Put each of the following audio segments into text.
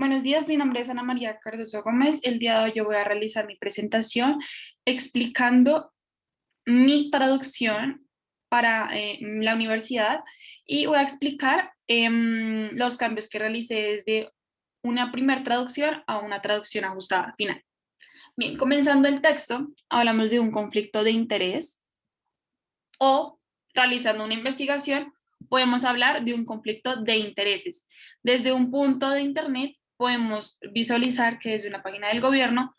Buenos días, mi nombre es Ana María Cardoso Gómez. El día de hoy yo voy a realizar mi presentación explicando mi traducción para la universidad y voy a explicar los cambios que realicé desde una primera traducción a una traducción ajustada final. Bien, comenzando el texto, hablamos de un conflicto de interés o realizando una investigación, podemos hablar de un conflicto de intereses. Desde un punto de Internet podemos visualizar que desde una página del gobierno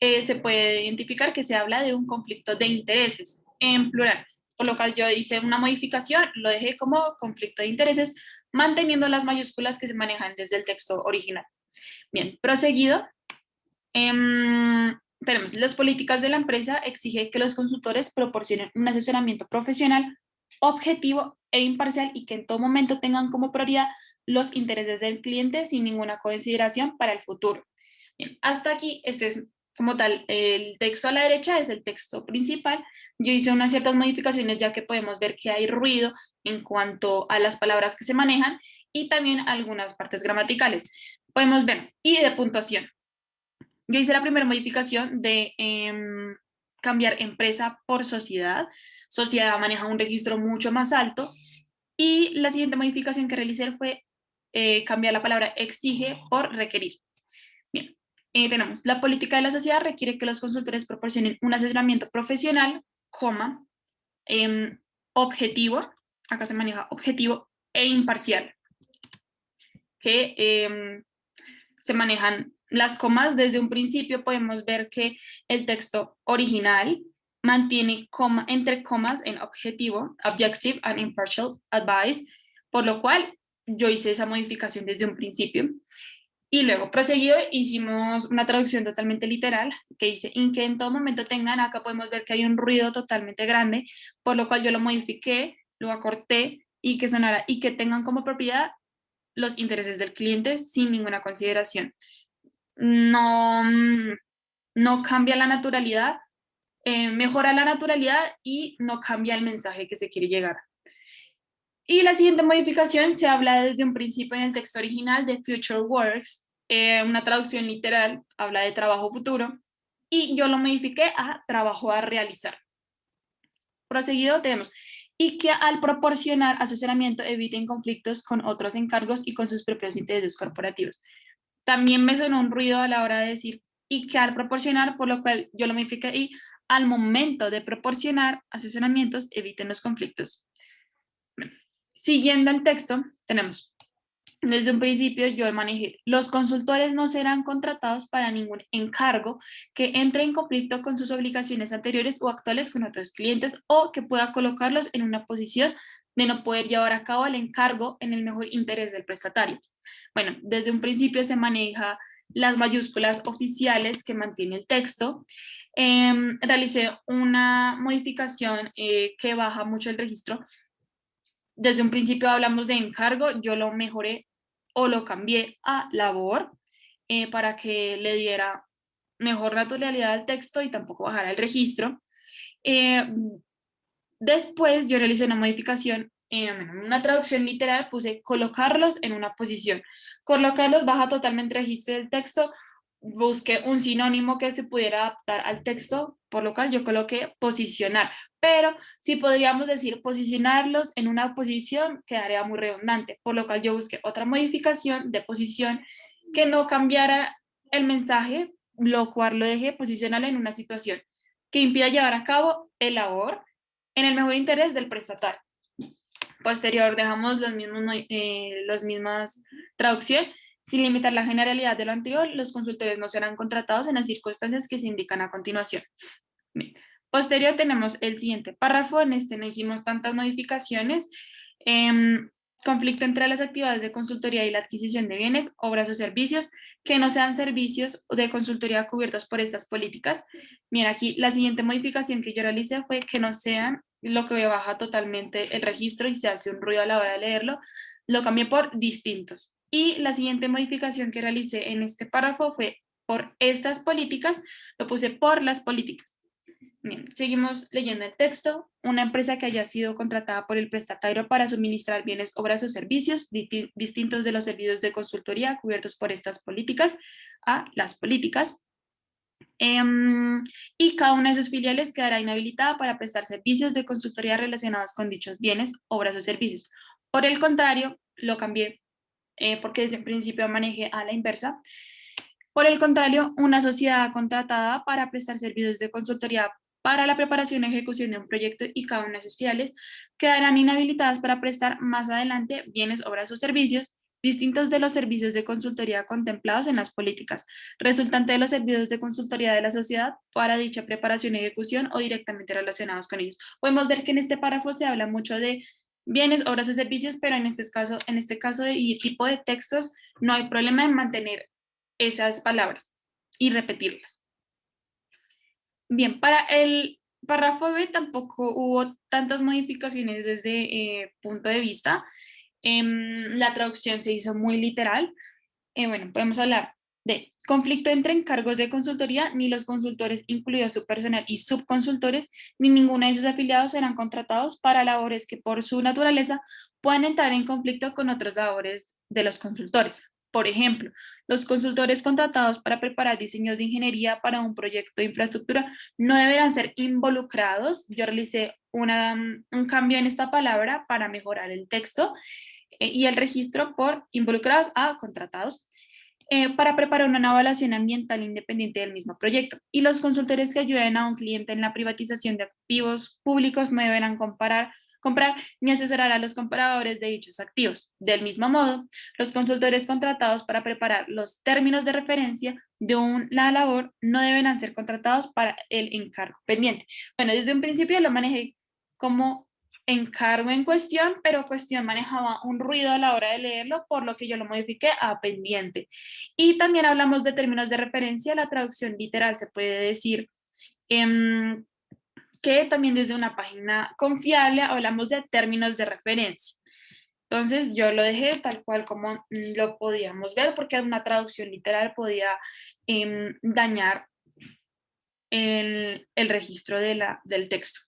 se puede identificar que se habla de un conflicto de intereses en plural, por lo cual yo hice una modificación, lo dejé como conflicto de intereses, manteniendo las mayúsculas que se manejan desde el texto original. Bien, proseguido, tenemos las políticas de la empresa exige que los consultores proporcionen un asesoramiento profesional, objetivo e imparcial y que en todo momento tengan como prioridad los intereses del cliente sin ninguna consideración para el futuro. Bien, hasta aquí, este es como tal, el texto a la derecha es el texto principal. Yo hice unas ciertas modificaciones ya que podemos ver que hay ruido en cuanto a las palabras que se manejan y también algunas partes gramaticales. Podemos ver, y de puntuación. Yo hice la primera modificación de cambiar empresa por sociedad. Sociedad maneja un registro mucho más alto. Y la siguiente modificación que realicé fue cambiar la palabra exige por requerir. Bien, tenemos la política de la sociedad requiere que los consultores proporcionen un asesoramiento profesional, coma, eh, objetivo, acá se maneja objetivo e imparcial, que se manejan las comas. Desde un principio podemos ver que el texto original mantiene coma, entre comas en objetivo, objective and impartial advice, por lo cual yo hice esa modificación desde un principio. Y luego, proseguido, hicimos una traducción totalmente literal que dice, en que en todo momento tengan, acá podemos ver que hay un ruido totalmente grande, por lo cual yo lo modifiqué, lo acorté y que sonara, y que tengan como propiedad los intereses del cliente sin ninguna consideración. No, no cambia la naturalidad, mejora la naturalidad y no cambia el mensaje que se quiere llegar. Y la siguiente modificación se habla desde un principio en el texto original de Future Works, una traducción literal, habla de trabajo futuro, y yo lo modifiqué a trabajo a realizar. Proseguido tenemos, y que al proporcionar asesoramiento eviten conflictos con otros encargos y con sus propios intereses corporativos. También me sonó un ruido a la hora de decir, y que al proporcionar, por lo cual yo lo modifiqué, y al momento de proporcionar asesoramientos eviten los conflictos. Siguiendo el texto, tenemos, desde un principio yo manejé, los consultores no serán contratados para ningún encargo que entre en conflicto con sus obligaciones anteriores o actuales con otros clientes o que pueda colocarlos en una posición de no poder llevar a cabo el encargo en el mejor interés del prestatario. Bueno, desde un principio se maneja las mayúsculas oficiales que mantiene el texto. Realicé una modificación que baja mucho el registro. Desde un principio hablamos de encargo, yo lo mejoré o lo cambié a labor para que le diera mejor naturalidad al texto y tampoco bajara el registro. Eh, Después yo realicé una modificación, en una traducción literal puse colocarlos en una posición. Colocarlos baja totalmente el registro del texto, busqué un sinónimo que se pudiera adaptar al texto, por lo cual yo coloqué posicionar, pero si podríamos decir posicionarlos en una posición quedaría muy redundante, por lo cual yo busqué otra modificación de posición que no cambiara el mensaje, lo cual lo dejé posicionarlo en una situación que impida llevar a cabo el labor en el mejor interés del prestatario. Posterior, dejamos los mismas traducción. Sin limitar la generalidad de lo anterior, los consultores no serán contratados en las circunstancias que se indican a continuación. Bien. Posterior tenemos el siguiente párrafo, en este no hicimos tantas modificaciones. Conflicto entre las actividades de consultoría y la adquisición de bienes, obras o servicios que no sean servicios de consultoría cubiertos por estas políticas. Mira, aquí la siguiente modificación que yo realicé fue que no sean, lo que baja totalmente el registro y se hace un ruido a la hora de leerlo, lo cambié por distintos. Y la siguiente modificación que realicé en este párrafo fue por estas políticas, lo puse por las políticas. Bien, seguimos leyendo el texto. Una empresa que haya sido contratada por el prestatario para suministrar bienes, obras o servicios distintos de los servicios de consultoría cubiertos por estas políticas, a las políticas. Y cada una de sus filiales quedará inhabilitada para prestar servicios de consultoría relacionados con dichos bienes, obras o servicios. Por el contrario, lo cambié porque desde el principio manejé a la inversa. Por el contrario, una sociedad contratada para prestar servicios de consultoría para la preparación y ejecución de un proyecto y cada una de sus filiales quedarán inhabilitadas para prestar más adelante bienes, obras o servicios distintos de los servicios de consultoría contemplados en las políticas, resultante de los servicios de consultoría de la sociedad para dicha preparación y ejecución o directamente relacionados con ellos. Podemos ver que en este párrafo se habla mucho de bienes, obras o servicios, pero en este caso y tipo de textos no hay problema en mantener esas palabras y repetirlas. Bien, para el párrafo B tampoco hubo tantas modificaciones desde punto de vista. La traducción se hizo muy literal. Bueno, podemos hablar de conflicto entre encargos de consultoría, ni los consultores, incluido su personal y subconsultores, ni ninguno de sus afiliados serán contratados para labores que por su naturaleza puedan entrar en conflicto con otras labores de los consultores. Por ejemplo, los consultores contratados para preparar diseños de ingeniería para un proyecto de infraestructura no deberán ser involucrados. Yo realicé un cambio en esta palabra para mejorar el texto y el registro por involucrados a contratados para preparar una evaluación ambiental independiente del mismo proyecto. Y los consultores que ayuden a un cliente en la privatización de activos públicos no deberán comprar ni asesorar a los compradores de dichos activos. Del mismo modo, los consultores contratados para preparar los términos de referencia de la labor no deberán ser contratados para el encargo pendiente. Bueno, desde un principio lo manejé como encargo en cuestión, pero cuestión manejaba un ruido a la hora de leerlo, por lo que yo lo modifiqué a pendiente. Y también hablamos de términos de referencia, la traducción literal se puede decir que también desde una página confiable hablamos de términos de referencia. Entonces yo lo dejé tal cual como lo podíamos ver, porque una traducción literal podía dañar el registro del texto.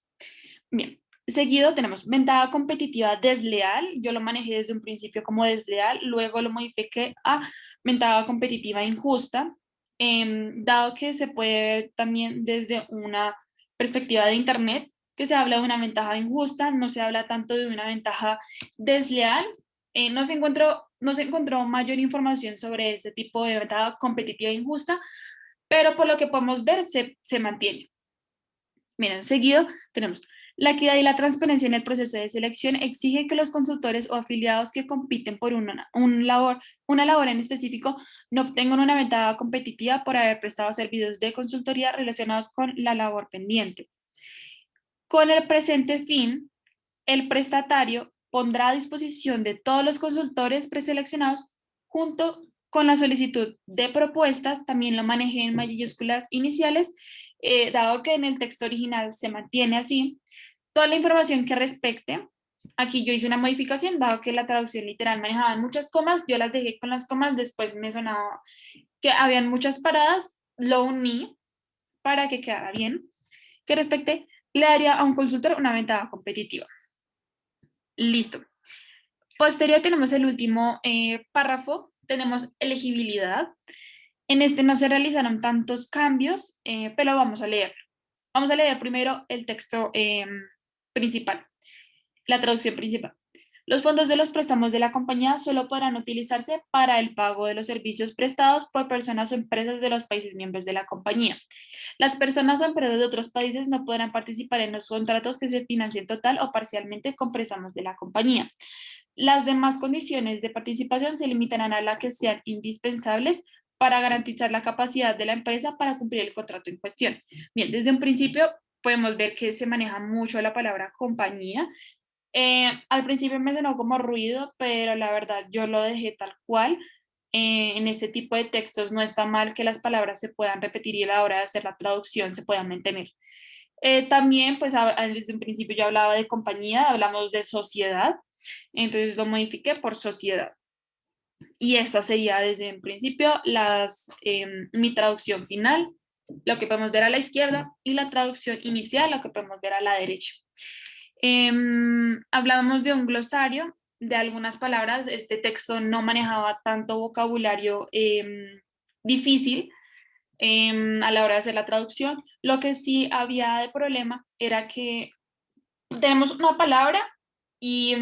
Bien, seguido tenemos ventaja competitiva desleal. Yo lo manejé desde un principio como desleal, luego lo modifiqué a ventaja competitiva injusta, dado que se puede ver también desde una perspectiva de Internet, que se habla de una ventaja injusta, no se habla tanto de una ventaja desleal. No se encontró mayor información sobre este tipo de ventaja competitiva injusta, pero por lo que podemos ver se mantiene. Miren, seguido tenemos la equidad y la transparencia en el proceso de selección exige que los consultores o afiliados que compiten por una labor en específico no obtengan una ventaja competitiva por haber prestado servicios de consultoría relacionados con la labor pendiente. Con el presente fin, el prestatario pondrá a disposición de todos los consultores preseleccionados junto con la solicitud de propuestas, también lo manejé en mayúsculas iniciales, dado que en el texto original se mantiene así, toda la información que respecte, aquí yo hice una modificación, dado que la traducción literal manejaba muchas comas, yo las dejé con las comas, después me sonaba que habían muchas paradas, lo uní para que quedara bien, que respecte, le daría a un consultor una ventaja competitiva. Listo. Posterior tenemos el último párrafo, tenemos elegibilidad. En este no se realizaron tantos cambios, pero vamos a leer. Vamos a leer primero el texto principal, la traducción principal. Los fondos de los préstamos de la compañía solo podrán utilizarse para el pago de los servicios prestados por personas o empresas de los países miembros de la compañía. Las personas o empresas de otros países no podrán participar en los contratos que se financien total o parcialmente con préstamos de la compañía. Las demás condiciones de participación se limitarán a las que sean indispensables para garantizar la capacidad de la empresa para cumplir el contrato en cuestión. Bien, desde un principio podemos ver que se maneja mucho la palabra compañía. Al principio me sonó como ruido, pero la verdad yo lo dejé tal cual. En este tipo de textos no está mal que las palabras se puedan repetir y a la hora de hacer la traducción se puedan mantener. También, pues desde un principio yo hablaba de compañía, hablamos de sociedad, entonces lo modifiqué por sociedad. Y esta sería desde un principio mi traducción final lo que podemos ver a la izquierda, y la traducción inicial, lo que podemos ver a la derecha. Hablábamos de un glosario de algunas palabras. Este texto no manejaba tanto vocabulario difícil a la hora de hacer la traducción. Lo que sí había de problema era que tenemos una palabra y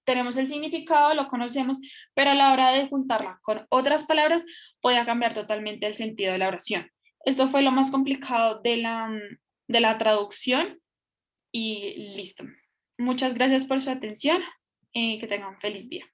tenemos el significado, lo conocemos, pero a la hora de juntarla con otras palabras podía cambiar totalmente el sentido de la oración. Esto fue lo más complicado de la traducción y listo. Muchas gracias por su atención. Que tengan un feliz día.